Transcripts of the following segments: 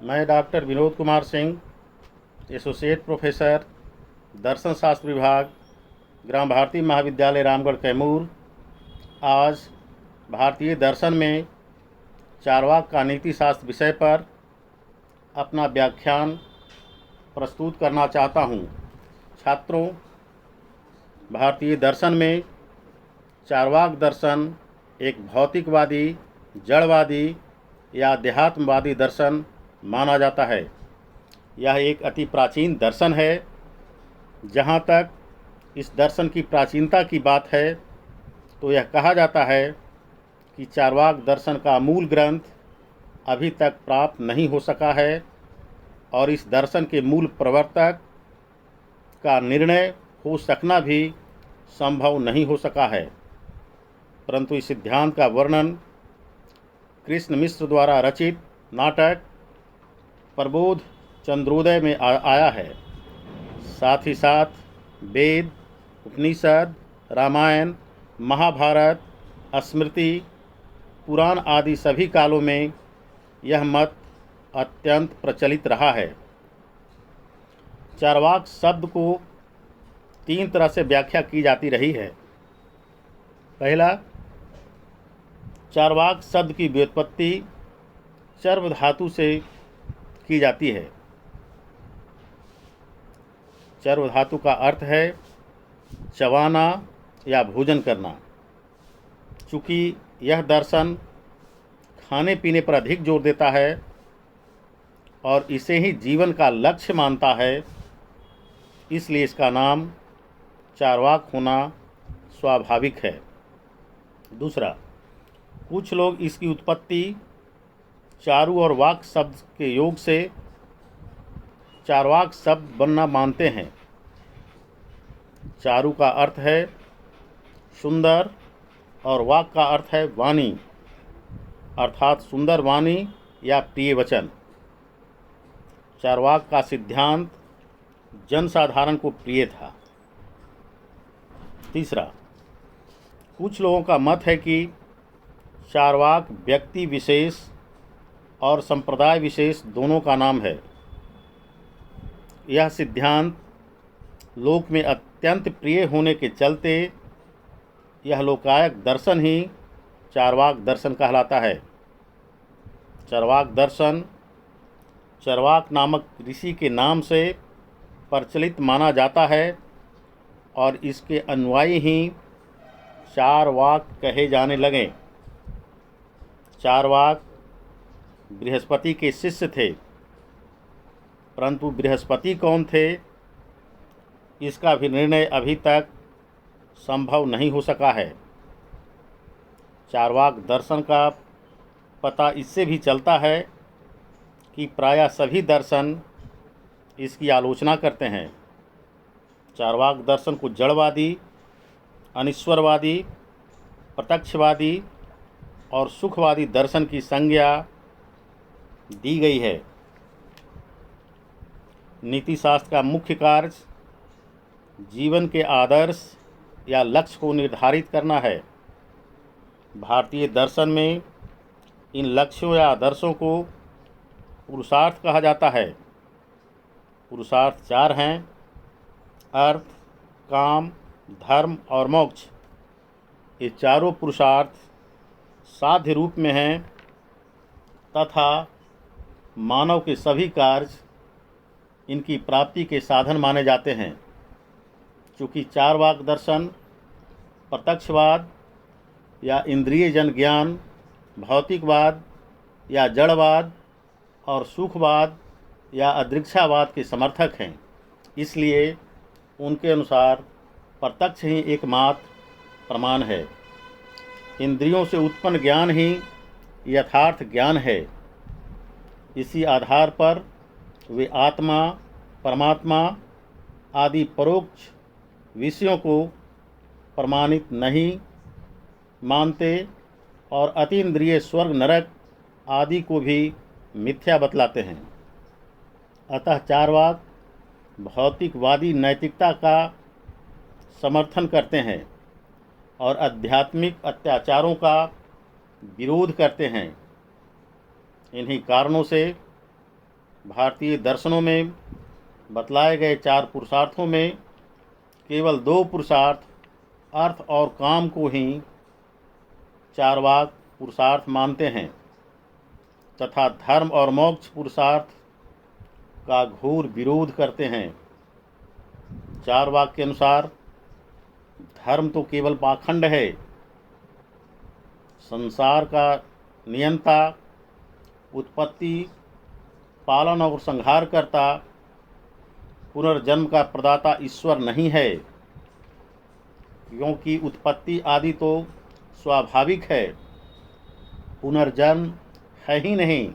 मैं doctor Vinod Kumar Singh, associate professor, दर्शन शास्त्र विभाग, ग्राम भारती महाविद्यालय रामगढ़ कैमूर, आज भारतीय दर्शन में चारवाक का नीति शास्त्र विषय पर अपना व्याख्यान प्रस्तुत करना चाहता हूँ। छात्रों, भारतीय दर्शन में चारवाक दर्शन एक भौतिकवादी, जड़वादी या अध्यात्मवादी दर्शन माना जाता है। यह एक अति प्राचीन दर्शन है। जहाँ तक इस दर्शन की प्राचीनता की बात है तो यह कहा जाता है कि चारवाक दर्शन का मूल ग्रंथ अभी तक प्राप्त नहीं हो सका है और इस दर्शन के मूल प्रवर्तक का निर्णय हो सकना भी संभव नहीं हो सका है। परंतु इस सिद्धांत का वर्णन कृष्ण मिश्र द्वारा रचित नाटक प्रबोध चंद्रोदय में आया है। साथ ही साथ वेद, उपनिषद, रामायण, महाभारत, स्मृति, पुराण आदि सभी कालों में यह मत अत्यंत प्रचलित रहा है। चारवाक शब्द को 3 तरह से व्याख्या की जाती रही है। पहला, चारवाक शब्द की व्युत्पत्ति चर्व धातु से की जाती है। चर्व धातु का अर्थ है चबाना या भोजन करना। चूँकि यह दर्शन खाने पीने पर अधिक जोर देता है और इसे ही जीवन का लक्ष्य मानता है, इसलिए इसका नाम चारवाक होना स्वाभाविक है। दूसरा, कुछ लोग इसकी उत्पत्ति चारु और वाक शब्द के योग से चारवाक शब्द बनना मानते हैं। चारु का अर्थ है सुंदर और वाक का अर्थ है वाणी, अर्थात सुंदर वाणी या प्रिय वचन। चारवाक का सिद्धांत जनसाधारण को प्रिय था। तीसरा, कुछ लोगों का मत है कि चारवाक व्यक्ति विशेष और संप्रदाय विशेष दोनों का नाम है। यह सिद्धांत लोक में अत्यंत प्रिय होने के चलते यह लोकायत दर्शन ही चारवाक दर्शन कहलाता है। चारवाक दर्शन चारवाक नामक ऋषि के नाम से प्रचलित माना जाता है और इसके अनुयायी ही चारवाक कहे जाने लगे। चारवाक बृहस्पति के शिष्य थे, परंतु बृहस्पति कौन थे इसका भी निर्णय अभी तक संभव नहीं हो सका है। चारवाक दर्शन का पता इससे भी चलता है कि प्रायः सभी दर्शन इसकी आलोचना करते हैं। चारवाक दर्शन को जड़वादी, अनिश्वरवादी, प्रत्यक्षवादी और सुखवादी दर्शन की संज्ञा दी गई है। नीति शास्त्र का मुख्य कार्य जीवन के आदर्श या लक्ष्य को निर्धारित करना है। भारतीय दर्शन में इन लक्ष्यों या आदर्शों को पुरुषार्थ कहा जाता है। पुरुषार्थ 4 हैं: अर्थ, काम, धर्म और मोक्ष। ये चारों पुरुषार्थ साध्य रूप में हैं तथा मानव के सभी कार्य इनकी प्राप्ति के साधन माने जाते हैं। चूँकि चारवाक दर्शन प्रत्यक्षवाद या इंद्रिय जन ज्ञान, भौतिकवाद या जड़वाद और सुखवाद या अदृक्षावाद के समर्थक हैं, इसलिए उनके अनुसार प्रत्यक्ष ही एकमात्र प्रमाण है। इंद्रियों से उत्पन्न ज्ञान ही यथार्थ ज्ञान है। इसी आधार पर वे आत्मा, परमात्मा आदि परोक्ष विषयों को प्रमाणित नहीं मानते और अतीन्द्रिय स्वर्ग नरक आदि को भी मिथ्या बतलाते हैं। अतः चारवाक भौतिकवादी नैतिकता का समर्थन करते हैं और आध्यात्मिक अत्याचारों का विरोध करते हैं। इन्हीं कारणों से भारतीय दर्शनों में बतलाए गए 4 पुरुषार्थों में केवल 2 पुरुषार्थ अर्थ और काम को ही चारवाक पुरुषार्थ मानते हैं तथा धर्म और मोक्ष पुरुषार्थ का घोर विरोध करते हैं। चारवाक के अनुसार धर्म तो केवल पाखंड है। संसार का नियंता, उत्पत्ति, पालन और संहार करता, पुनर्जन्म का प्रदाता ईश्वर नहीं है, क्योंकि उत्पत्ति आदि तो स्वाभाविक है, पुनर्जन्म है ही नहीं,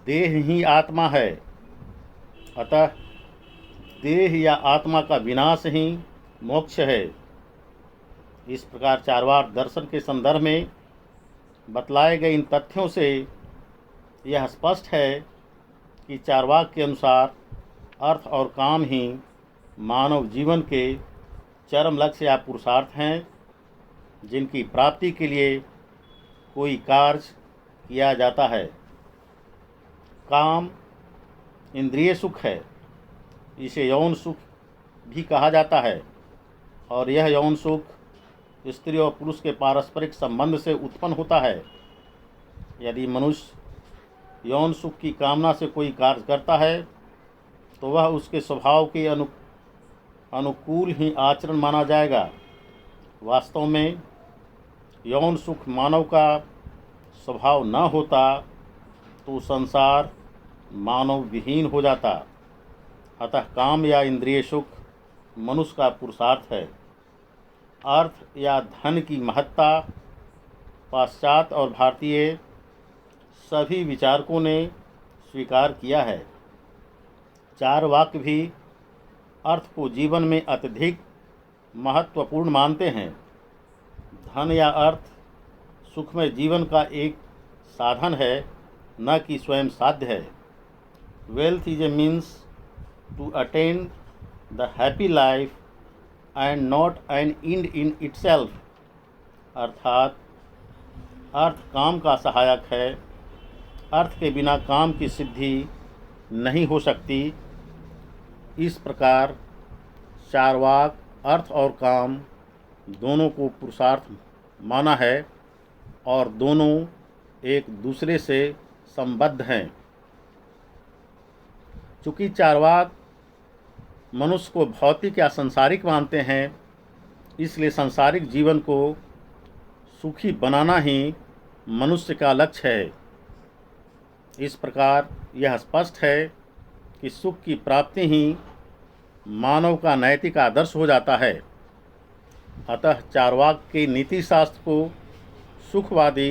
देह ही आत्मा है। अतः देह या आत्मा का विनाश ही मोक्ष है। इस प्रकार चारवाक दर्शन के संदर्भ में बतलाए गए इन तथ्यों से यह स्पष्ट है कि चारवाक के अनुसार अर्थ और काम ही मानव जीवन के चरम लक्ष्य या पुरुषार्थ हैं, जिनकी प्राप्ति के लिए कोई कार्य किया जाता है। काम इंद्रिय सुख है, इसे यौन सुख भी कहा जाता है, और यह यौन सुख स्त्री और पुरुष के पारस्परिक संबंध से उत्पन्न होता है। यदि मनुष्य यौन सुख की कामना से कोई कार्य करता है तो वह उसके स्वभाव के अनुकूल ही आचरण माना जाएगा। वास्तव में यौन सुख मानव का स्वभाव न होता तो संसार मानव विहीन हो जाता। अतः काम या इंद्रिय सुख मनुष्य का पुरुषार्थ है। अर्थ या धन की महत्ता पाश्चात्य और भारतीय सभी विचारकों ने स्वीकार किया है। चारवाक भी अर्थ को जीवन में अत्यधिक महत्वपूर्ण मानते हैं। धन या अर्थ सुखमय जीवन का एक साधन है, न कि स्वयं साध्य है। Wealth is a means to attain the happy life and not an end in itself. अर्थात अर्थ काम का सहायक है, अर्थ के बिना काम की सिद्धि नहीं हो सकती। इस प्रकार चारवाक अर्थ और काम दोनों को पुरुषार्थ माना है और दोनों एक दूसरे से संबद्ध हैं। चूँकि चारवाक मनुष्य को भौतिक या सांसारिक मानते हैं, इसलिए सांसारिक जीवन को सुखी बनाना ही मनुष्य का लक्ष्य है। इस प्रकार यह स्पष्ट है कि सुख की प्राप्ति ही मानव का नैतिक आदर्श हो जाता है। अतः चारवाक के नीति शास्त्र को सुखवादी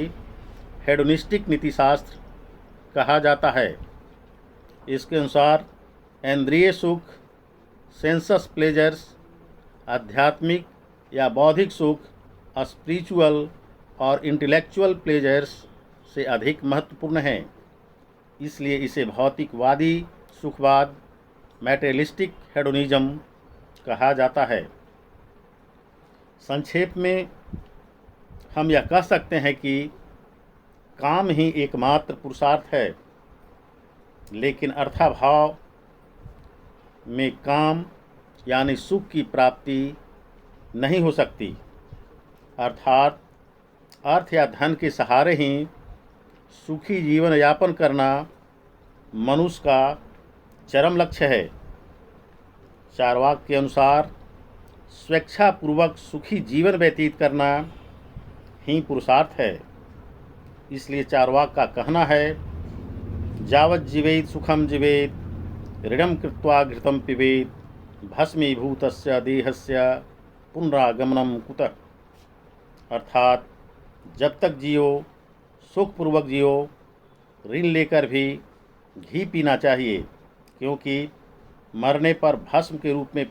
हेडोनिस्टिक नीति शास्त्र कहा जाता है। इसके अनुसार इंद्रिय सुख, सेंसस प्लेजर्स, आध्यात्मिक या बौद्धिक सुख, स्पिरिचुअल और इंटेलेक्चुअल प्लेजर्स से अधिक महत्वपूर्ण हैं। इसलिए इसे भौतिकवादी सुखवाद, मैटेरियलिस्टिक हेडोनिज्म कहा जाता है। संक्षेप में हम यह कह सकते हैं कि काम ही एकमात्र पुरुषार्थ है, लेकिन अर्थाभाव में काम यानी सुख की प्राप्ति नहीं हो सकती। अर्थात अर्थ या धन के सहारे ही सुखी जीवन यापन करना मनुष्य का चरम लक्ष्य है। चारवाक के अनुसार स्वेच्छापूर्वक सुखी जीवन व्यतीत करना ही पुरुषार्थ है। इसलिए चारवाक का कहना है, यावत् जीवेत सुखम जीवेत, ऋणम कृत्वा घृतम पिबेत, भस्मीभूतस्य देहस्य पुनरागमनम कुतः। अर्थात जब तक जियो सुखपूर्वक जियो, ऋण लेकर भी घी पीना चाहिए, क्योंकि मरने पर भस्म के रूप में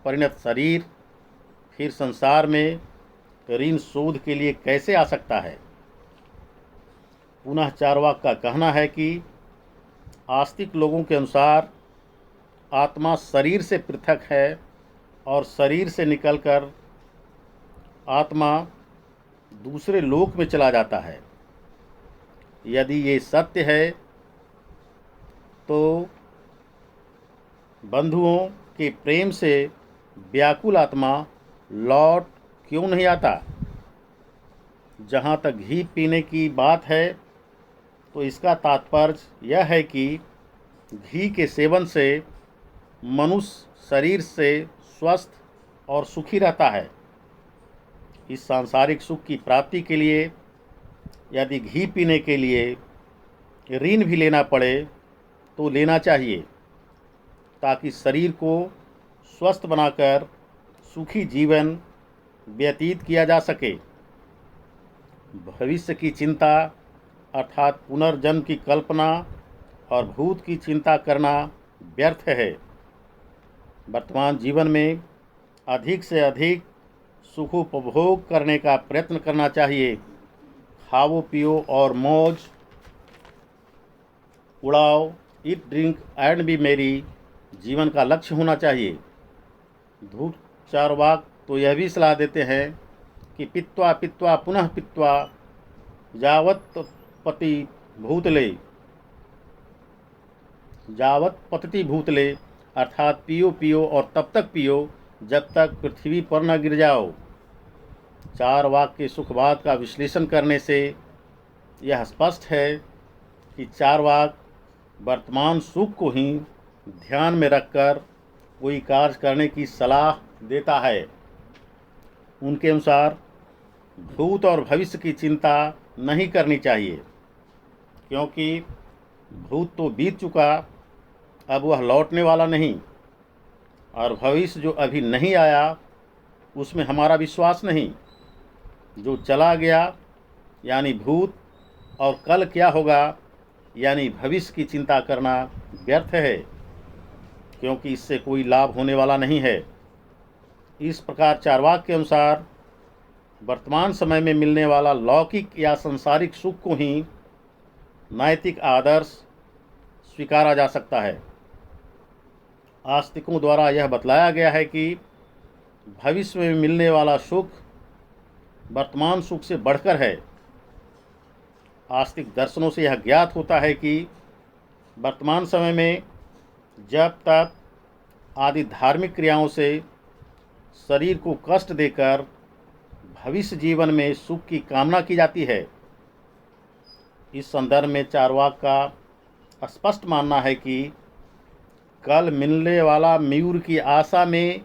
परिणत शरीर फिर संसार में ऋण शोध के लिए कैसे आ सकता है। पुनः चारवाक का कहना है कि आस्तिक लोगों के अनुसार आत्मा शरीर से पृथक है और शरीर से निकलकर आत्मा दूसरे लोक में चला जाता है। यदि ये सत्य है तो बंधुओं के प्रेम से व्याकुल आत्मा लौट क्यों नहीं आता। जहाँ तक घी पीने की बात है तो इसका तात्पर्य यह है कि घी के सेवन से मनुष्य शरीर से स्वस्थ और सुखी रहता है। इस सांसारिक सुख की प्राप्ति के लिए यदि घी पीने के लिए ऋण भी लेना पड़े तो लेना चाहिए, ताकि शरीर को स्वस्थ बनाकर सुखी जीवन व्यतीत किया जा सके। भविष्य की चिंता अर्थात पुनर्जन्म की कल्पना और भूत की चिंता करना व्यर्थ है। वर्तमान जीवन में अधिक से अधिक सुखोपभोग करने का प्रयत्न करना चाहिए। खाओ पियो और मौज उड़ाओ, ईट ड्रिंक एंड बी मेरी जीवन का लक्ष्य होना चाहिए। धूर्त चार्वाक तो यह भी सलाह देते हैं कि पित्वा पित्वा पुनः पित्वा यावत् पतति भूतले अर्थात पियो पियो और तब तक पियो जब तक पृथ्वी पर न गिर जाओ। चारवाक के सुखवाद का विश्लेषण करने से यह स्पष्ट है कि चारवाक वर्तमान सुख को ही ध्यान में रखकर कोई कार्य करने की सलाह देता है। उनके अनुसार भूत और भविष्य की चिंता नहीं करनी चाहिए, क्योंकि भूत तो बीत चुका, अब वह लौटने वाला नहीं, और भविष्य जो अभी नहीं आया उसमें हमारा विश्वास नहीं। जो चला गया यानी भूत, और कल क्या होगा यानी भविष्य की चिंता करना व्यर्थ है, क्योंकि इससे कोई लाभ होने वाला नहीं है। इस प्रकार चारवाक के अनुसार वर्तमान समय में मिलने वाला लौकिक या सांसारिक सुख को ही नैतिक आदर्श स्वीकारा जा सकता है। आस्तिकों द्वारा यह बतलाया गया है कि भविष्य में मिलने वाला सुख वर्तमान सुख से बढ़कर है। आस्तिक दर्शनों से यह ज्ञात होता है कि वर्तमान समय में जब तक आदि धार्मिक क्रियाओं से शरीर को कष्ट देकर भविष्य जीवन में सुख की कामना की जाती है। इस संदर्भ में चारवाक का स्पष्ट मानना है कि कल मिलने वाला मयूर की आशा में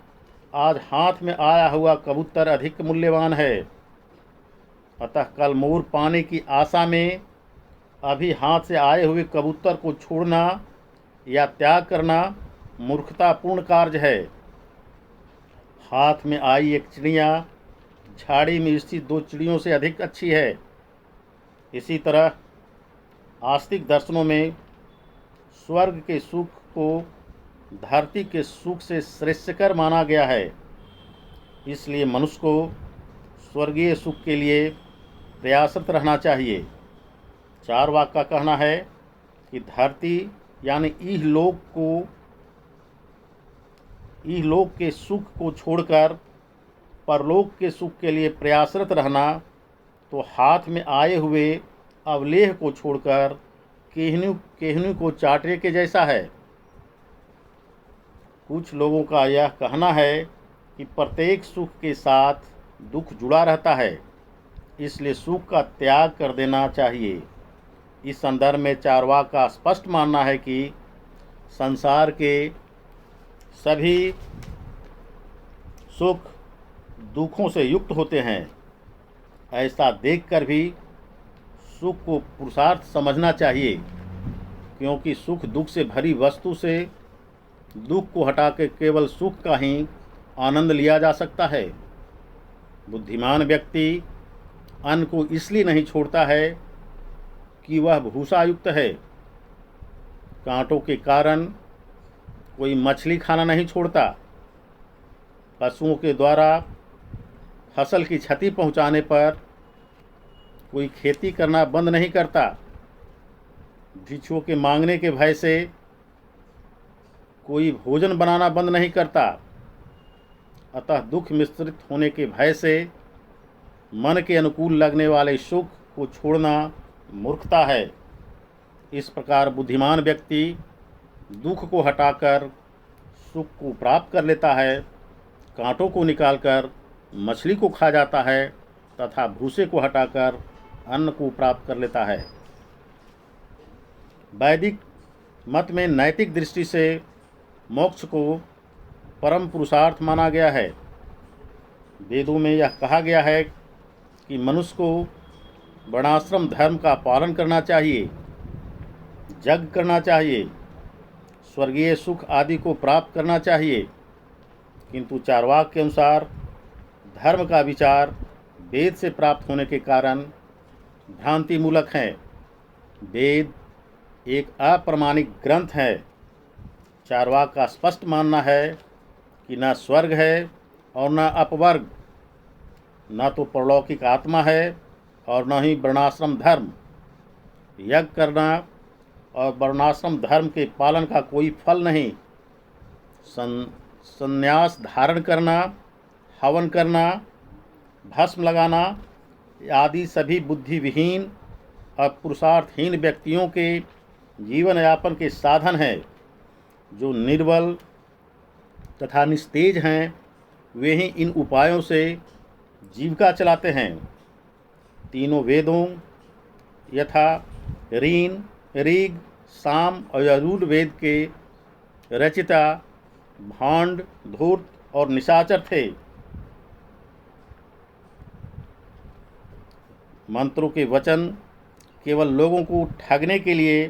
आज हाथ में आया हुआ कबूतर अधिक मूल्यवान है। अतः कल मोर पाने की आशा में अभी हाथ से आए हुए कबूतर को छोड़ना या त्याग करना मूर्खतापूर्ण कार्य है। हाथ में आई एक चिड़िया झाड़ी में स्थित दो चिड़ियों से अधिक अच्छी है। इसी तरह आस्तिक दर्शनों में स्वर्ग के सुख को धरती के सुख से श्रेष्ठकर माना गया है। इसलिए मनुष्य को स्वर्गीय सुख के लिए प्रयासरत रहना चाहिए। चारवाक का कहना है कि धरती यानी इहलोक के सुख को छोड़कर परलोक के सुख के लिए प्रयासरत रहना तो हाथ में आए हुए अवलेह को छोड़कर केहनी को चाटने के जैसा है। कुछ लोगों का यह कहना है कि प्रत्येक सुख के साथ दुख जुड़ा रहता है, इसलिए सुख का त्याग कर देना चाहिए। इस संदर्भ में चारवाक का स्पष्ट मानना है कि संसार के सभी सुख दुखों से युक्त होते हैं। ऐसा देखकर भी सुख को पुरुषार्थ समझना चाहिए, क्योंकि सुख दुख से भरी वस्तु से दुख को हटा के केवल सुख का ही आनंद लिया जा सकता है। बुद्धिमान व्यक्ति अन्न को इसलिए नहीं छोड़ता है कि वह भूसायुक्त है। कांटों के कारण कोई मछली खाना नहीं छोड़ता। पशुओं के द्वारा फसल की क्षति पहुंचाने पर कोई खेती करना बंद नहीं करता। भिक्षुओं के मांगने के भय से कोई भोजन बनाना बंद नहीं करता। अतः दुख मिश्रित होने के भय से मन के अनुकूल लगने वाले सुख को छोड़ना मूर्खता है। इस प्रकार बुद्धिमान व्यक्ति दुख को हटाकर सुख को प्राप्त कर लेता है, कांटों को निकालकर मछली को खा जाता है तथा भूसे को हटाकर अन्न को प्राप्त कर लेता है। वैदिक मत में नैतिक दृष्टि से मोक्ष को परम पुरुषार्थ माना गया है। वेदों में यह कहा गया है कि मनुष्य को वर्णाश्रम धर्म का पालन करना चाहिए, यज्ञ करना चाहिए, स्वर्गीय सुख आदि को प्राप्त करना चाहिए, किंतु चार्वाक के अनुसार धर्म का विचार वेद से प्राप्त होने के कारण भ्रांति मूलक है। वेद एक अप्रमाणिक ग्रंथ है। चार्वाक का स्पष्ट मानना है कि न स्वर्ग है और न अपवर्ग, न तो परलौकिक आत्मा है और न ही वर्णाश्रम धर्म। यज्ञ करना और वर्णाश्रम धर्म के पालन का कोई फल नहीं। संन्यास धारण करना, हवन करना, भस्म लगाना आदि सभी बुद्धिविहीन और पुरुषार्थहीन व्यक्तियों के जीवन यापन के साधन हैं। जो निर्बल तथा निस्तेज हैं वे ही इन उपायों से जीविका चलाते हैं। तीनों वेदों यथा ऋण, ऋग, साम और यजुर्वेद के रचिता भांड, धूर्त और निशाचर थे। मंत्रों के वचन केवल लोगों को ठगने के लिए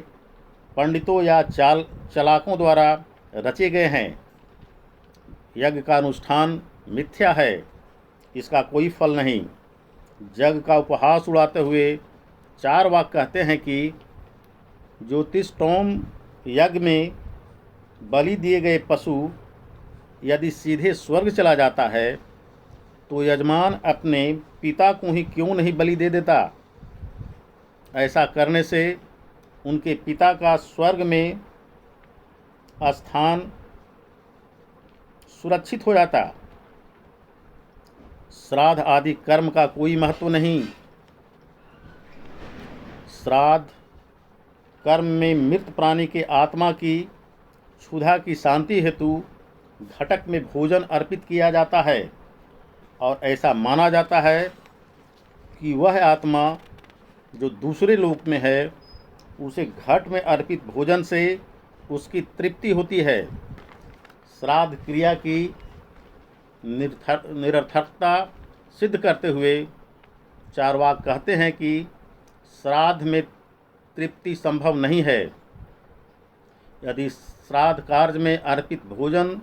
पंडितों या चालाकों द्वारा रचे गए हैं। यज्ञ का अनुष्ठान मिथ्या है, इसका कोई फल नहीं। जग का उपहास उड़ाते हुए चार्वाक कहते हैं कि ज्योतिष्टोम यज्ञ में बलि दिए गए पशु यदि सीधे स्वर्ग चला जाता है तो यजमान अपने पिता को ही क्यों नहीं बलि दे देता। ऐसा करने से उनके पिता का स्वर्ग में स्थान सुरक्षित हो जाता। श्राद्ध आदि कर्म का कोई महत्व नहीं। श्राद्ध कर्म में मृत प्राणी के आत्मा की क्षुधा की शांति हेतु घटक में भोजन अर्पित किया जाता है और ऐसा माना जाता है कि वह आत्मा जो दूसरे लोक में है उसे घट में अर्पित भोजन से उसकी तृप्ति होती है। श्राद्ध क्रिया की निरर्थकता सिद्ध करते हुए चार्वाक कहते हैं कि श्राद्ध में तृप्ति संभव नहीं है। यदि श्राद्ध कार्य में अर्पित भोजन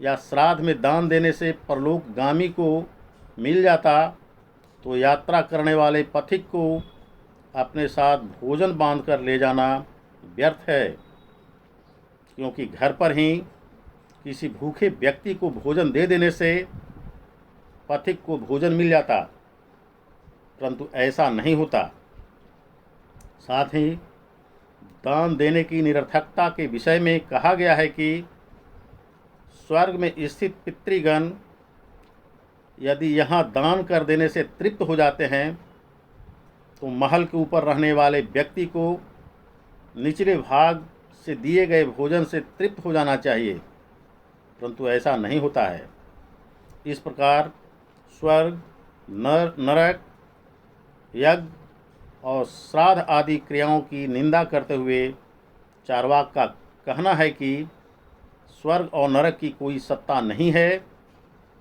या श्राद्ध में दान देने से परलोकगामी को मिल जाता तो यात्रा करने वाले पथिक को अपने साथ भोजन बांधकर ले जाना व्यर्थ है, क्योंकि घर पर ही किसी भूखे व्यक्ति को भोजन दे देने से पथिक को भोजन मिल जाता, परंतु ऐसा नहीं होता। साथ ही दान देने की निरर्थकता के विषय में कहा गया है कि स्वर्ग में स्थित पितृगण यदि यहाँ दान कर देने से तृप्त हो जाते हैं तो महल के ऊपर रहने वाले व्यक्ति को निचले भाग से दिए गए भोजन से तृप्त हो जाना चाहिए, परंतु ऐसा नहीं होता है। इस प्रकार स्वर्ग, नरक, यज्ञ और श्राद्ध आदि क्रियाओं की निंदा करते हुए चार्वाक का कहना है कि स्वर्ग और नरक की कोई सत्ता नहीं है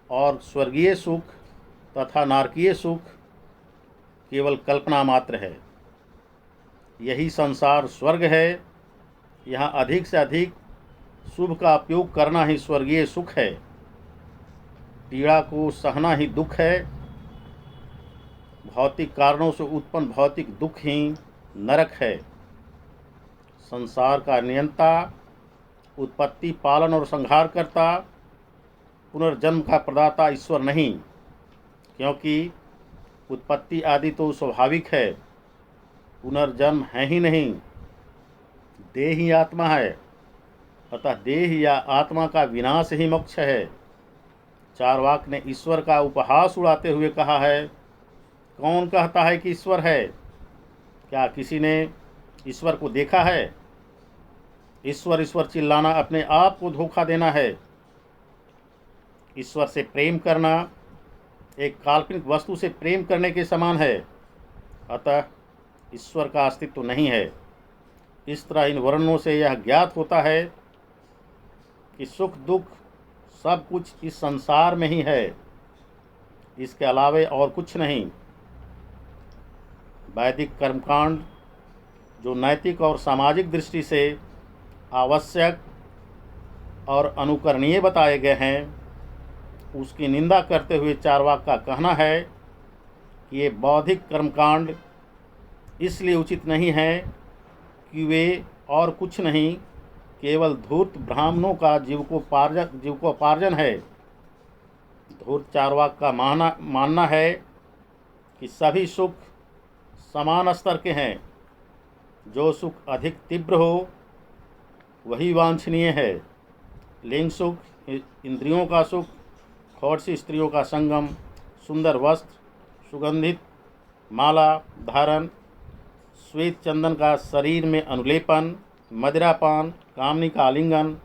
और स्वर्गीय सुख तथा नारकीय सुख केवल कल्पना मात्र है। यही संसार स्वर्ग है। यहाँ अधिक से अधिक शुभ का उपयोग करना ही स्वर्गीय सुख है। पीड़ा को सहना ही दुख है। भौतिक कारणों से उत्पन्न भौतिक दुख ही नरक है। संसार का नियंता, उत्पत्ति, पालन और संहार करता, पुनर्जन्म का प्रदाता ईश्वर नहीं, क्योंकि उत्पत्ति आदि तो स्वाभाविक है, पुनर्जन्म है ही नहीं। देह ही आत्मा है, अतः देह या आत्मा का विनाश ही मोक्ष है। चार्वाक ने ईश्वर का उपहास उड़ाते हुए कहा है, कौन कहता है कि ईश्वर है? क्या किसी ने ईश्वर को देखा है? ईश्वर ईश्वर चिल्लाना अपने आप को धोखा देना है। ईश्वर से प्रेम करना एक काल्पनिक वस्तु से प्रेम करने के समान है। अतः ईश्वर का अस्तित्व नहीं है। इस तरह इन वर्णनों से यह ज्ञात होता है कि सुख दुख सब कुछ इस संसार में ही है, इसके अलावे और कुछ नहीं। वैदिक कर्मकांड जो नैतिक और सामाजिक दृष्टि से आवश्यक और अनुकरणीय बताए गए हैं, उसकी निंदा करते हुए चारवाक का कहना है कि ये बौद्धिक कर्मकांड इसलिए उचित नहीं है कि वे और कुछ नहीं केवल धूर्त ब्राह्मणों का जीविकोपार्जन है। धूर्त चारवाक का मानना है कि सभी सुख समान स्तर के हैं। जो सुख अधिक तीव्र हो वही वांछनीय है। लिंग सुख, इंद्रियों का सुख, खौड़सी स्त्रियों का संगम, सुंदर वस्त्र, सुगंधित माला धारण, श्वेत चंदन का शरीर में अनुलेपन, मदिरापान, कामनी का आलिंगन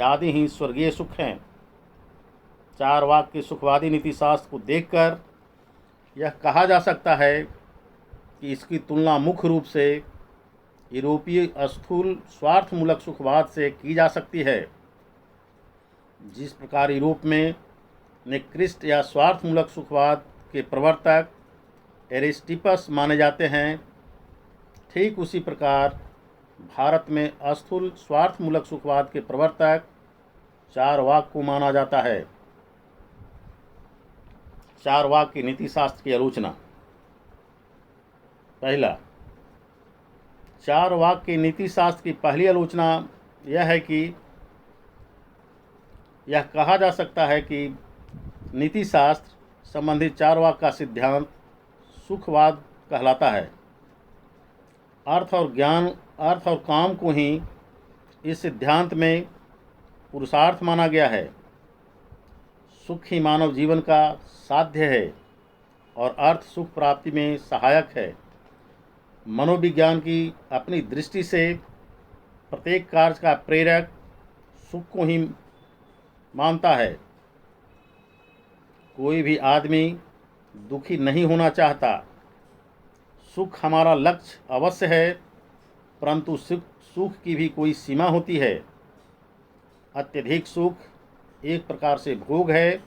आदि ही स्वर्गीय सुख हैं। चारवाक के सुखवादी नीतिशास्त्र को देखकर यह कहा जा सकता है कि इसकी तुलना मुख्य रूप से यूरोपीय स्थूल स्वार्थमूलक सुखवाद से की जा सकती है। जिस प्रकार यूरोप में निकृष्ट या स्वार्थमूलक सुखवाद के प्रवर्तक एरिस्टिपस माने जाते हैं, ठीक उसी प्रकार भारत में स्थूल स्वार्थमूलक सुखवाद के प्रवर्तक चारवाक को माना जाता है। चारवाक की नीतिशास्त्र की आलोचना। पहला, चारवाक की नीतिशास्त्र की पहली आलोचना यह है कि यह कहा जा सकता है कि नीतिशास्त्र संबंधित चारवाक का सिद्धांत सुखवाद कहलाता है। अर्थ और काम को ही इस सिद्धांत में पुरुषार्थ माना गया है। सुख ही मानव जीवन का साध्य है और अर्थ सुख प्राप्ति में सहायक है। मनोविज्ञान की अपनी दृष्टि से प्रत्येक कार्य का प्रेरक सुख को ही मानता है। कोई भी आदमी दुखी नहीं होना चाहता। सुख हमारा लक्ष्य अवश्य है, परंतु सुख की भी कोई सीमा होती है। अत्यधिक सुख एक प्रकार से भोग है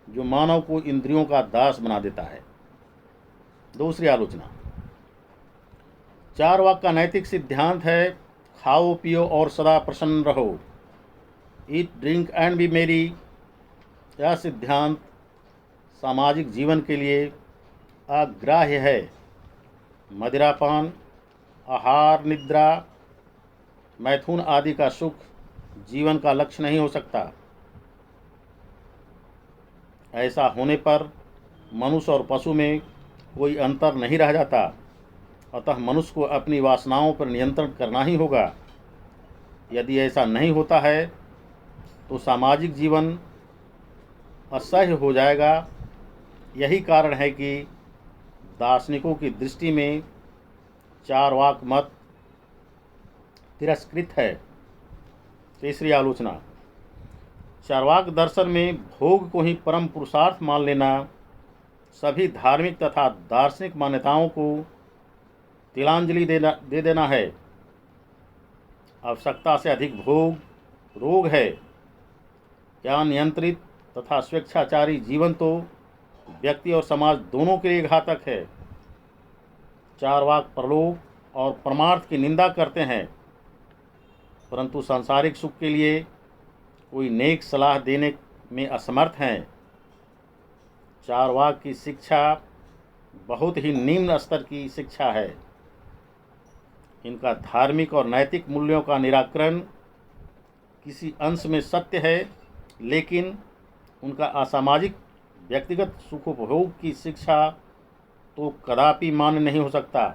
जो मानव को इंद्रियों का दास बना देता है। दूसरी आलोचना। चारवाक का नैतिक सिद्धांत है खाओ पियो और सदा प्रसन्न रहो। ईट ड्रिंक एंड बी मेरी। यह सिद्धांत सामाजिक जीवन के लिए अग्राह्य है। मदिरापान, आहार, निद्रा, मैथुन आदि का सुख जीवन का लक्ष्य नहीं हो सकता। ऐसा होने पर मनुष्य और पशु में कोई अंतर नहीं रह जाता। अतः मनुष्य को अपनी वासनाओं पर नियंत्रण करना ही होगा। यदि ऐसा नहीं होता है तो सामाजिक जीवन असह्य हो जाएगा। यही कारण है कि दार्शनिकों की दृष्टि में चारवाक मत तिरस्कृत है। तीसरी आलोचना। चारवाक दर्शन में भोग को ही परम पुरुषार्थ मान लेना सभी धार्मिक तथा दार्शनिक मान्यताओं को तिलांजलि दे देना है। आवश्यकता से अधिक भोग रोग है। ज्ञान नियंत्रित तथा स्वेच्छाचारी जीवन तो व्यक्ति और समाज दोनों के लिए घातक है। चारवाक परलोक और परमार्थ की निंदा करते हैं, परंतु सांसारिक सुख के लिए कोई नेक सलाह देने में असमर्थ हैं। चारवाक की शिक्षा बहुत ही निम्न स्तर की शिक्षा है। इनका धार्मिक और नैतिक मूल्यों का निराकरण किसी अंश में सत्य है, लेकिन उनका असामाजिक व्यक्तिगत सुखोपभोग की शिक्षा तो कदापि मान्य नहीं हो सकता।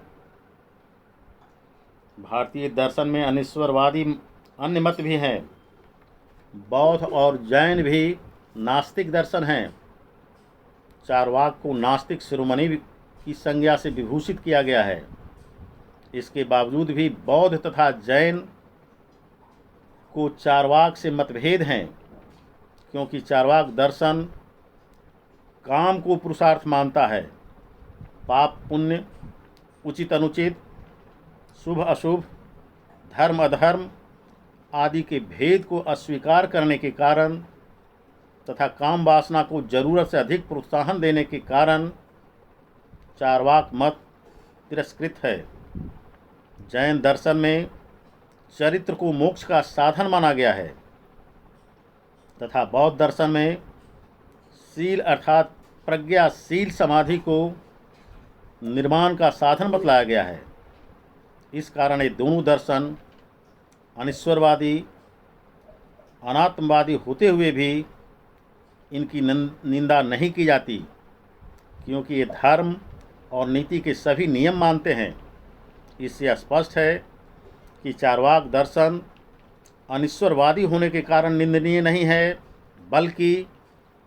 भारतीय दर्शन में अनिश्वरवादी अन्य मत भी हैं। बौद्ध और जैन भी नास्तिक दर्शन हैं। चारवाक को नास्तिक शिरोमणि की संज्ञा से विभूषित किया गया है। इसके बावजूद भी बौद्ध तथा जैन को चार्वाक से मतभेद हैं, क्योंकि चार्वाक दर्शन काम को पुरुषार्थ मानता है, पाप पुण्य, उचित अनुचित, शुभ अशुभ, धर्म अधर्म आदि के भेद को अस्वीकार करने के कारण तथा काम वासना को जरूरत से अधिक प्रोत्साहन देने के कारण चार्वाक मत तिरस्कृत है। जैन दर्शन में चरित्र को मोक्ष का साधन माना गया है तथा बौद्ध दर्शन में शील अर्थात प्रज्ञाशील समाधि को निर्माण का साधन बतलाया गया है। इस कारण ये दोनों दर्शन अनिश्वरवादी, अनात्मवादी होते हुए भी इनकी निंदा नहीं की जाती, क्योंकि ये धर्म और नीति के सभी नियम मानते हैं। इससे स्पष्ट है कि चार्वाक दर्शन अनिश्वरवादी होने के कारण निंदनीय नहीं है, बल्कि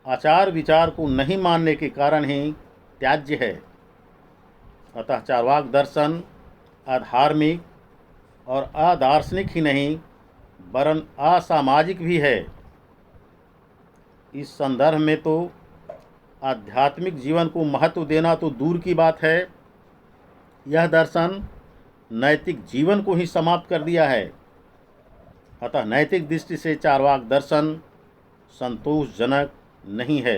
आचार विचार को नहीं मानने के कारण ही त्याज्य है। अतः चार्वाक दर्शन अधार्मिक और अदार्शनिक ही नहीं वरन असामाजिक भी है। इस संदर्भ में तो आध्यात्मिक जीवन को महत्व देना तो दूर की बात है, यह दर्शन नैतिक जीवन को ही समाप्त कर दिया है। अतः नैतिक दृष्टि से चार्वाक दर्शन संतोषजनक नहीं है।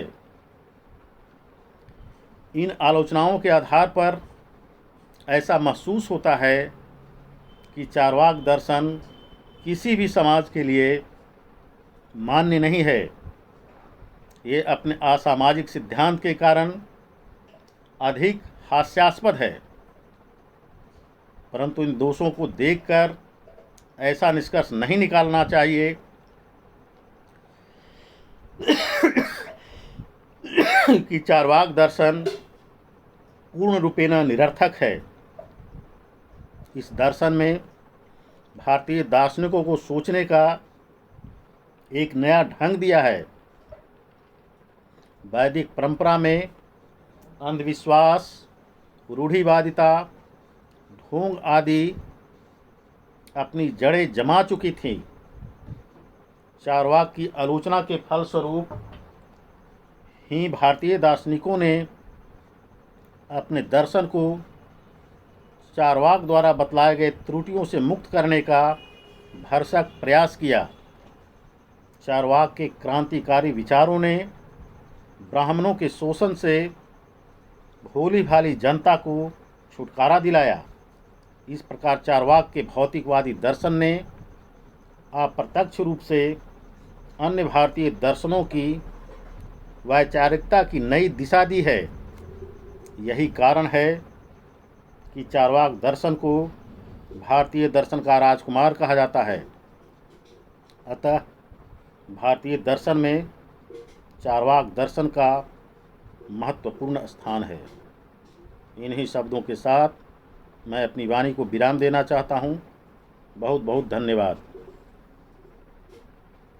इन आलोचनाओं के आधार पर ऐसा महसूस होता है कि चार्वाक दर्शन किसी भी समाज के लिए मान्य नहीं है। ये अपने असामाजिक सिद्धांत के कारण अधिक हास्यास्पद है, परंतु इन दोषों को देखकर ऐसा निष्कर्ष नहीं निकालना चाहिए कि चार्वाक दर्शन पूर्ण रूपेण निरर्थक है। इस दर्शन में भारतीय दार्शनिकों को सोचने का एक नया ढंग दिया है। वैदिक परंपरा में अंधविश्वास, रूढ़िवादिता, ढोंग आदि अपनी जड़ें जमा चुकी थीं। चार्वाक की आलोचना के फलस्वरूप ही भारतीय दार्शनिकों ने अपने दर्शन को चार्वाक द्वारा बतलाए गए त्रुटियों से मुक्त करने का भरसक प्रयास किया। चार्वाक के क्रांतिकारी विचारों ने ब्राह्मणों के शोषण से भोली भाली जनता को छुटकारा दिलाया। इस प्रकार चार्वाक के भौतिकवादी दर्शन ने अप्रत्यक्ष रूप से अन्य भारतीय दर्शनों की वैचारिकता की नई दिशा दी है। यही कारण है कि चार्वाक दर्शन को भारतीय दर्शन का राजकुमार कहा जाता है। अतः भारतीय दर्शन में चार्वाक दर्शन का महत्वपूर्ण स्थान है। इन्हीं शब्दों के साथ मैं अपनी वाणी को विराम देना चाहता हूँ। बहुत बहुत धन्यवाद।